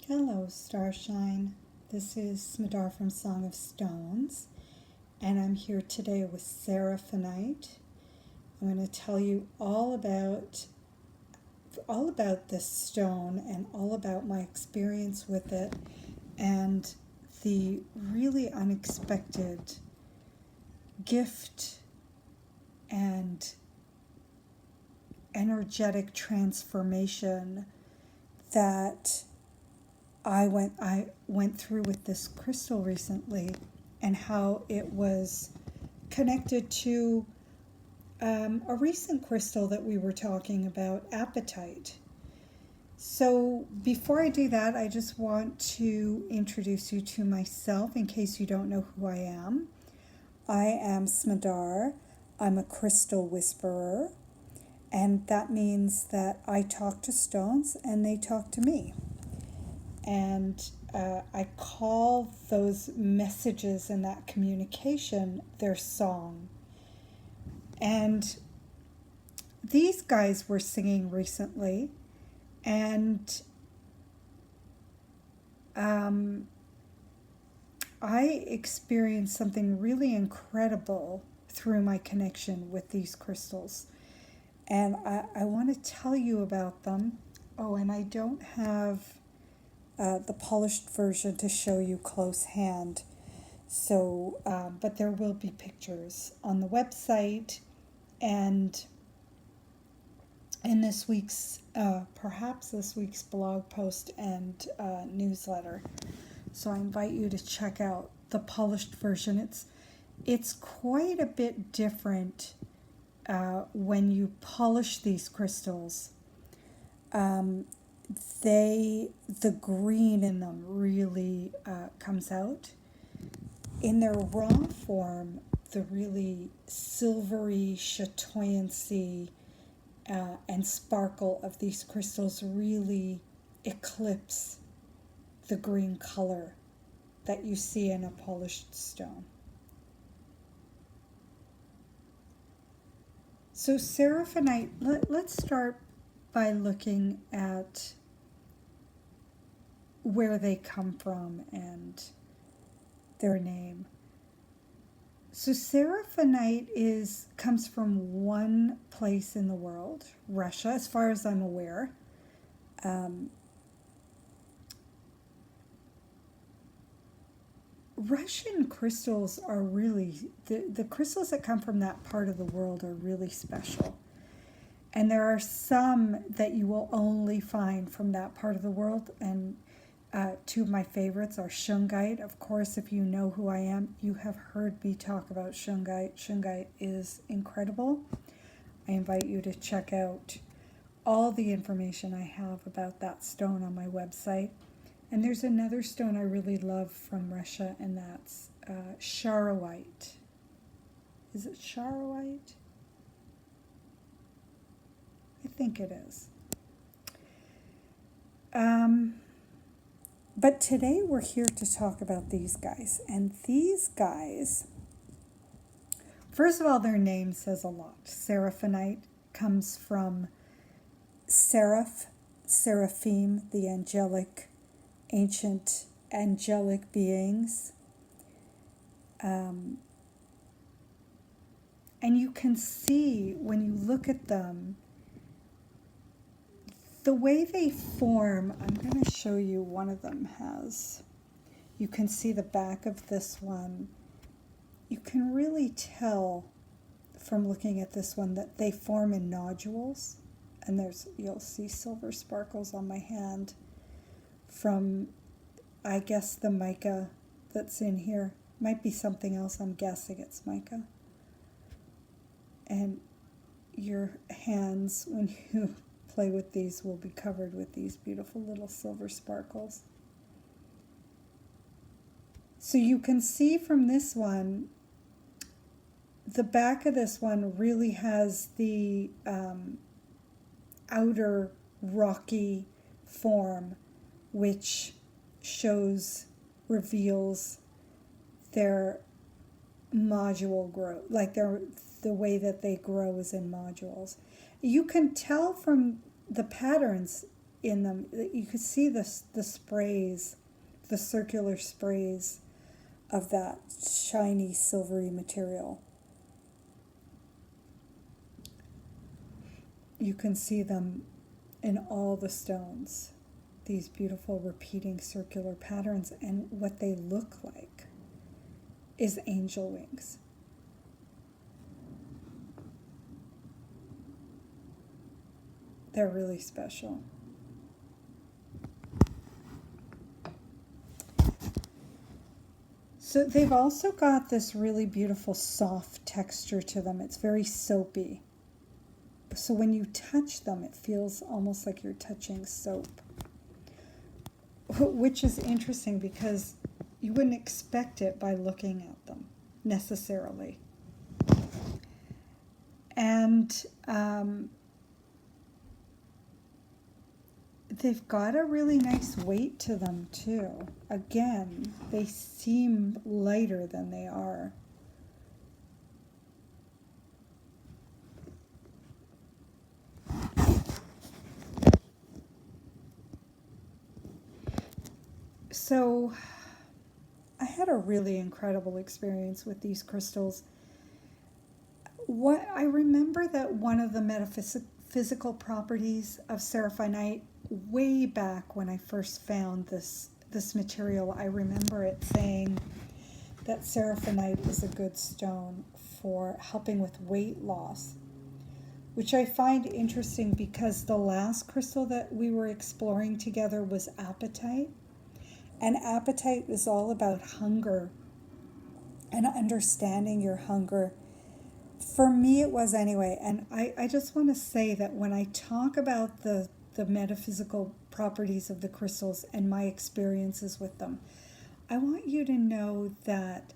Hello, Starshine. This is Smadar from Song of Stones, and I'm here today with Seraphinite. I'm going to tell you all about this stone and all about my experience with it and the really unexpected gift and energetic transformation that I went through with this crystal recently, and how it was connected to a recent crystal that we were talking about, apatite. So before I do that, I just want to introduce you to myself in case you don't know who I am. I am Smadar. I'm a crystal whisperer, and that means that I talk to stones and they talk to me. And I call those messages and that communication their song. And these guys were singing recently, and I experienced something really incredible through my connection with these crystals. And I want to tell you about them. Oh, and I don't have the polished version to show you close hand. So, but there will be pictures on the website and in this week's, perhaps this week's blog post and newsletter. So I invite you to check out the polished version. It's quite a bit different when you polish these crystals. The green in them really comes out. In their raw form, the really silvery chatoyancy and sparkle of these crystals really eclipse the green color that you see in a polished stone. So Seraphinite, let's start by looking at where they come from and their name. So Seraphinite comes from one place in the world, Russia, as far as I'm aware. Russian crystals are really, the crystals that come from that part of the world are really special. And there are some that you will only find from that part of the world. And two of my favorites are shungite. Of course, if you know who I am, you have heard me talk about shungite. Shungite is incredible. I invite you to check out all the information I have about that stone on my website. And there's another stone I really love from Russia, and that's charoite. Is it charoite? I think it is. But today we're here to talk about these guys. And these guys, first of all, their name says a lot. Seraphinite comes from Seraphim, the ancient angelic beings. And you can see when you look at them, the way they form. I'm going to show you one of them has. You can see the back of this one. You can really tell from looking at this one that they form in nodules. And you'll see silver sparkles on my hand from, I guess, the mica that's in here. Might be something else. I'm guessing it's mica. And your hands, when you play with these, will be covered with these beautiful little silver sparkles. So you can see from this one, the back of this one really has the outer rocky form, which reveals their module growth, like the way that they grow is in modules. You can tell from the patterns in them. You could see the sprays, the circular sprays of that shiny silvery material. You can see them in all the stones, these beautiful repeating circular patterns, and what they look like is angel wings. They're really special. So they've also got this really beautiful soft texture to them. It's very soapy. So when you touch them, it feels almost like you're touching soap, which is interesting because you wouldn't expect it by looking at them necessarily. And they've got a really nice weight to them too. Again, they seem lighter than they are. So I had a really incredible experience with these crystals. What I remember that one of the metaphysical properties of Seraphinite, way back when I first found this material, I remember it saying that Seraphinite is a good stone for helping with weight loss, which I find interesting because the last crystal that we were exploring together was apatite. And apatite is all about hunger and understanding your hunger. For me, it was anyway. And I just want to say that when I talk about the metaphysical properties of the crystals and my experiences with them, I want you to know that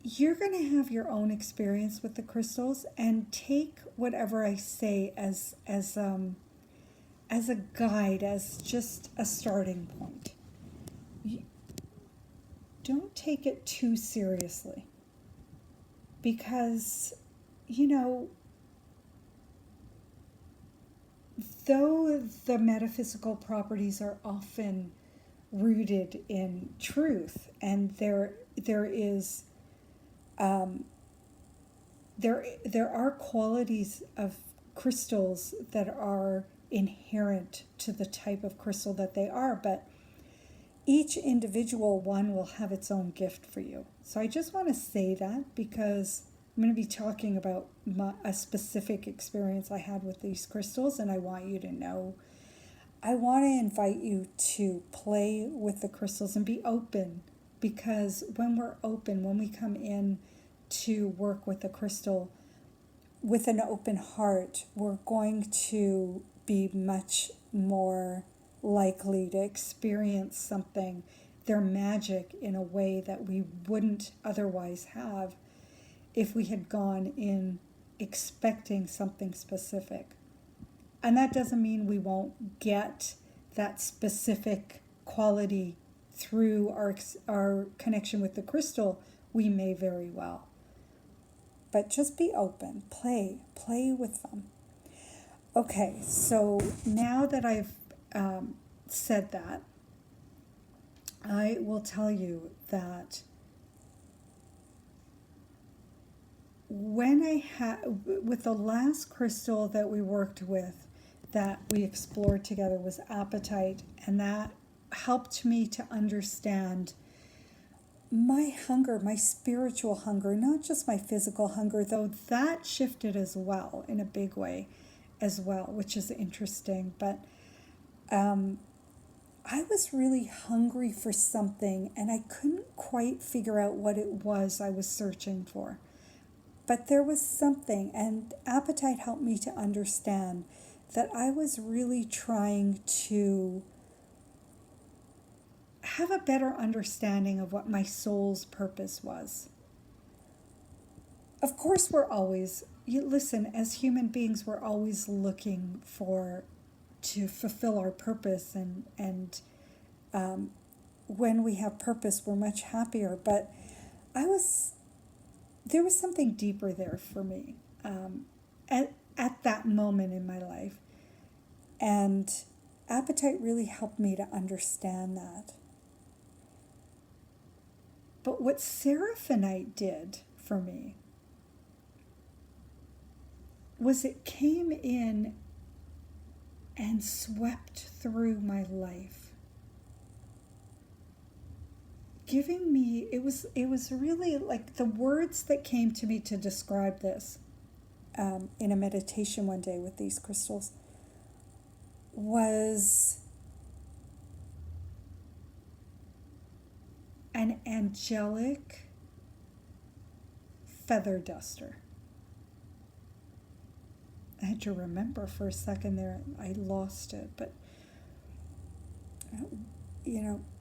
you're going to have your own experience with the crystals, and take whatever I say as a guide, as just a starting point. Don't take it too seriously, because, you know, though the metaphysical properties are often rooted in truth, and there are qualities of crystals that are inherent to the type of crystal that they are, but each individual one will have its own gift for you. So I just want to say that because I'm going to be talking about a specific experience I had with these crystals, and I want you to know. I want to invite you to play with the crystals and be open, because when we're open, when we come in to work with the crystal with an open heart, we're going to be much more likely to experience something, their magic, in a way that we wouldn't otherwise have if we had gone in expecting something specific. And that doesn't mean we won't get that specific quality through our connection with the crystal. We may very well. But just be open, play with them. Okay, so now that I've said that, I will tell you that when with the last crystal that we worked with, that we explored together, was apatite, and that helped me to understand my hunger, my spiritual hunger, not just my physical hunger, though that shifted as well in a big way as well, which is interesting. But I was really hungry for something, and I couldn't quite figure out what it was I was searching for. But there was something, and apatite helped me to understand that I was really trying to have a better understanding of what my soul's purpose was. Of course, as human beings, we're always looking to fulfill our purpose, and when we have purpose, we're much happier. But there was something deeper there for me at that moment in my life. And appetite really helped me to understand that. But what Seraphinite did for me was it came in and swept through my life, giving me, it was really like the words that came to me to describe this in a meditation one day with these crystals was an angelic feather duster. I had to remember for a second there, I lost it, but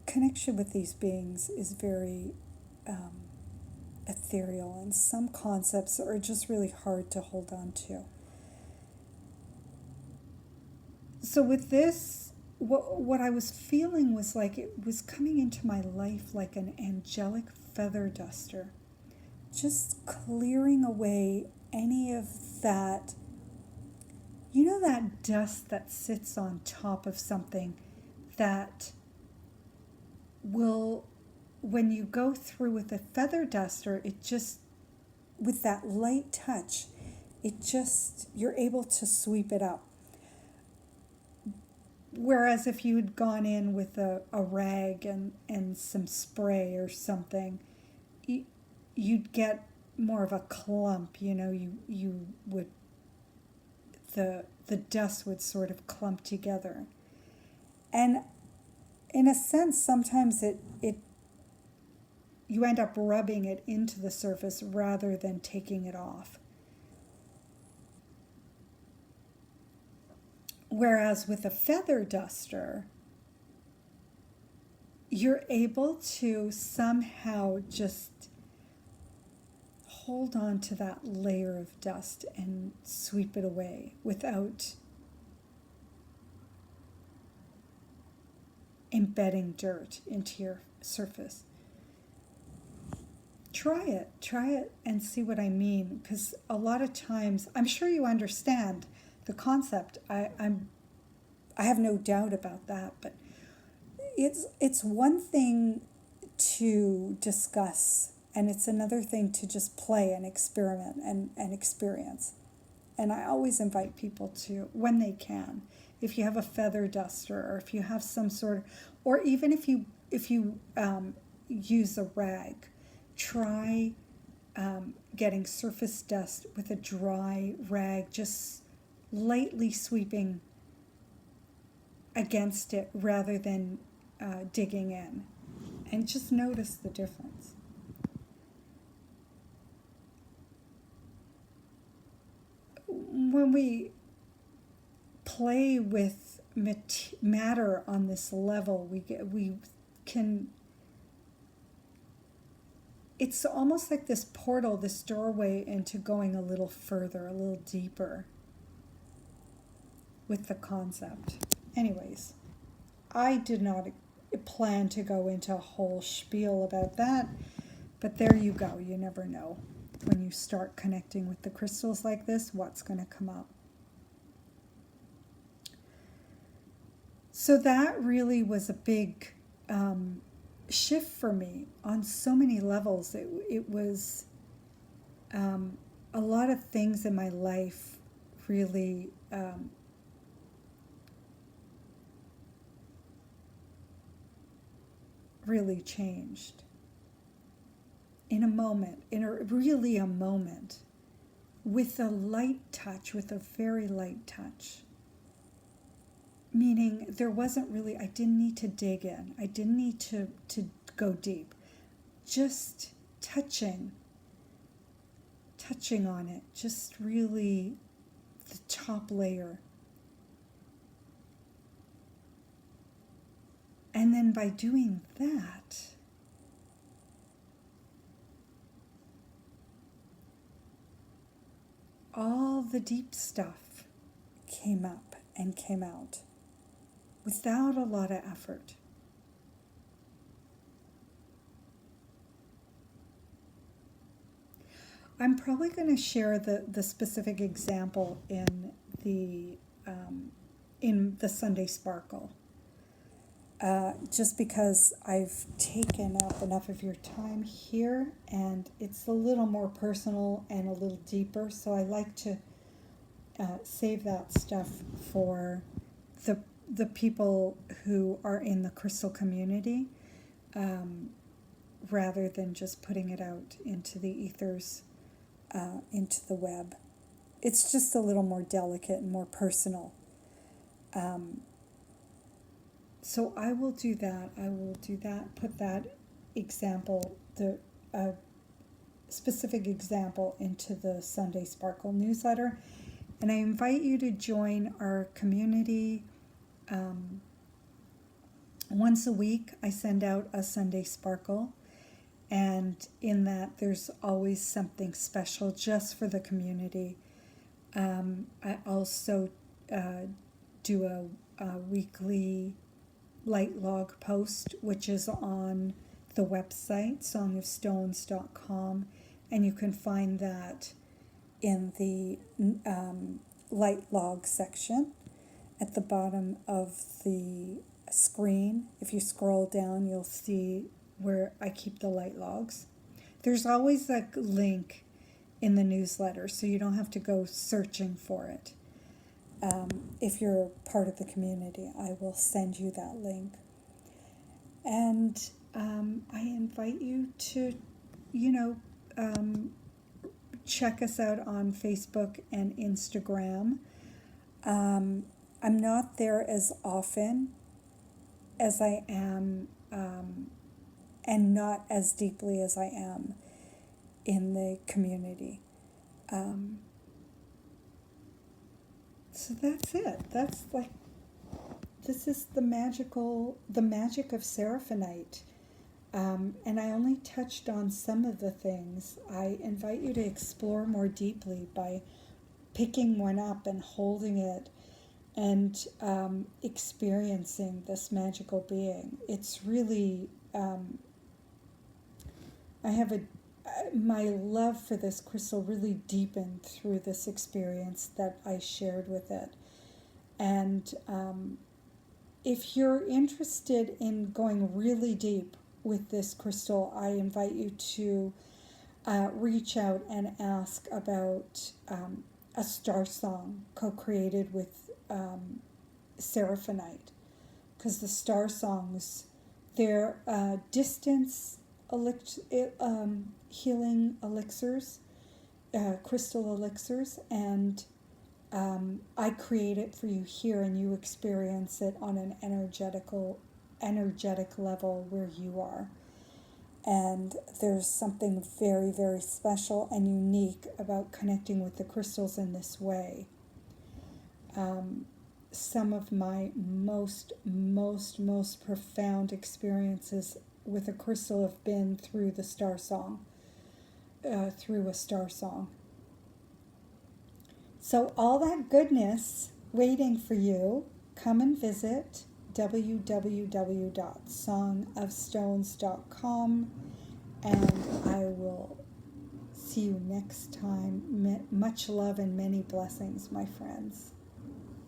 connection with these beings is very ethereal, and some concepts are just really hard to hold on to. So with this, what I was feeling was like it was coming into my life like an angelic feather duster, just clearing away any of that, that dust that sits on top of something that will, when you go through with a feather duster, it just, with that light touch, you're able to sweep it up. Whereas if you had gone in with a rag and some spray or something, you'd get more of a clump, you would, the dust would sort of clump together. And in a sense, sometimes you end up rubbing it into the surface rather than taking it off. Whereas with a feather duster, you're able to somehow just hold on to that layer of dust and sweep it away without embedding dirt into your surface. Try it and see what I mean, because a lot of times, I'm sure you understand the concept. I have no doubt about that, but it's one thing to discuss, and it's another thing to just play and experiment and experience. And I always invite people to, when they can, if you have a feather duster, or if you have some sort of, or even if you use a rag, try getting surface dust with a dry rag, just lightly sweeping against it rather than digging in, and just notice the difference. When we play with matter on this level, we can. It's almost like this portal, this doorway into going a little further, a little deeper with the concept. Anyways, I did not plan to go into a whole spiel about that, but there you go. You never know when you start connecting with the crystals like this, what's going to come up. So that really was a big shift for me on so many levels. It was a lot of things in my life really really changed in a moment, really a moment, with a light touch, with a very light touch. Meaning there wasn't really, I didn't need to dig in. I didn't need to go deep. Just touching on it, just really the top layer. And then by doing that, all the deep stuff came up and came out without a lot of effort. I'm probably going to share the specific example in the in the Sunday Sparkle. Just because I've taken up enough of your time here, and it's a little more personal and a little deeper, so I like to save that stuff for the people who are in the crystal community, rather than just putting it out into the ethers, into the web. It's just a little more delicate and more personal. So I will do that. Put that example, the specific example, into the Sunday Sparkle newsletter. And I invite you to join our community. Once a week, I send out a Sunday Sparkle. And in that, there's always something special just for the community. I also do a weekly light log post, which is on the website, songofstones.com, and you can find that in the light log section at the bottom of the screen. If you scroll down, you'll see where I keep the light logs. There's always a link in the newsletter, so you don't have to go searching for it. If you're part of the community, I will send you that link. And I invite you to, check us out on Facebook and Instagram. I'm not there as often as I am, and not as deeply as I am in the community. So that's it. This is the magic of Seraphinite. And I only touched on some of the things. I invite you to explore more deeply by picking one up and holding it and experiencing this magical being. It's really, my love for this crystal really deepened through this experience that I shared with it. And if you're interested in going really deep with this crystal, I invite you to reach out and ask about a star song co-created with Seraphinite. Because the star songs, they're distance healing elixirs, crystal elixirs, and I create it for you here, and you experience it on an energetic level where you are. And there's something very, very special and unique about connecting with the crystals in this way. Some of my most profound experiences with a crystal have been through the star song, through a star song. So all that goodness waiting for you, come and visit www.songofstones.com, and I will see you next time. Much love and many blessings, my friends.